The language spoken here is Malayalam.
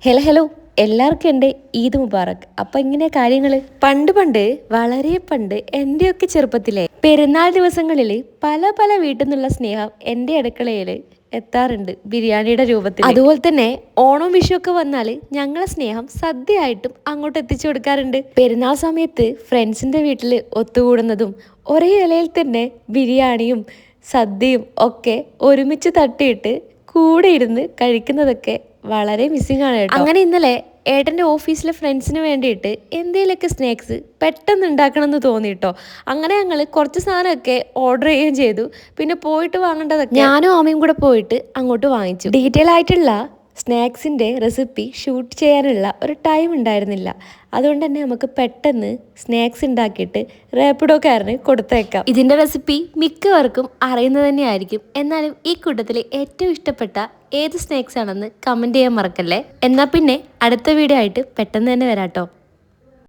ഹലോ എല്ലാവർക്കും എൻ്റെ ഈദ് മുബാറക്. അപ്പം ഇങ്ങനെ കാര്യങ്ങൾ പണ്ട് വളരെ പണ്ട് എൻ്റെയൊക്കെ ചെറുപ്പത്തിലെ പെരുന്നാൾ ദിവസങ്ങളിൽ പല പല വീട്ടിൽ നിന്നുള്ള സ്നേഹം എൻ്റെ അടുക്കളയിൽ എത്താറുണ്ട് ബിരിയാണിയുടെ രൂപത്തിൽ. അതുപോലെ തന്നെ ഓണം വിഷു ഒക്കെ വന്നാൽ ഞങ്ങളെ സ്നേഹം സദ്യയായിട്ടും അങ്ങോട്ട് എത്തിച്ചു കൊടുക്കാറുണ്ട്. പെരുന്നാൾ സമയത്ത് ഫ്രണ്ട്സിൻ്റെ വീട്ടിൽ ഒത്തുകൂടുന്നതും ഒരേ ഇലയിൽ തന്നെ ബിരിയാണിയും സദ്യയും ഒക്കെ ഒരുമിച്ച് തട്ടിയിട്ട് കൂടെ ഇരുന്ന് കഴിക്കുന്നതൊക്കെ വളരെ മിസ്സിംഗ് ആണ് കേട്ടോ. അങ്ങനെ ഇന്നലെ ഏട്ടൻ്റെ ഓഫീസിലെ ഫ്രണ്ട്സിന് വേണ്ടിയിട്ട് എന്തെങ്കിലുമൊക്കെ സ്നാക്സ് പെട്ടെന്ന് ഉണ്ടാക്കണം എന്ന് തോന്നിട്ടോ. അങ്ങനെ ഞങ്ങൾ കുറച്ച് സാധനമൊക്കെ ഓർഡർ ചെയ്യുകയും ചെയ്തു. പിന്നെ പോയിട്ട് വാങ്ങേണ്ടതൊക്കെ ഞാനും അമ്മയും കൂടെ പോയിട്ട് അങ്ങോട്ട് വാങ്ങിച്ചു. ഡീറ്റെയിൽ ആയിട്ടുള്ള സ്നാക്സിൻ്റെ റെസിപ്പി ഷൂട്ട് ചെയ്യാനുള്ള ഒരു ടൈം ഉണ്ടായിരുന്നില്ല. അതുകൊണ്ട് തന്നെ നമുക്ക് പെട്ടെന്ന് സ്നാക്സ് ഉണ്ടാക്കിയിട്ട് റാപ്പിഡോക്കാരന് കൊടുത്തേക്കാം. ഇതിൻ്റെ റെസിപ്പി മിക്കവർക്കും അറിയുന്നത് തന്നെയായിരിക്കും. എന്നാലും ഈ കൂട്ടത്തിൽ ഏറ്റവും ഇഷ്ടപ്പെട്ട ഏത് സ്നാക്സ് ആണെന്ന് കമൻറ്റ് ചെയ്യാൻ മറക്കല്ലേ. എന്നാൽ പിന്നെ അടുത്ത വീഡിയോ ആയിട്ട് പെട്ടെന്ന് തന്നെ വരാട്ടോ.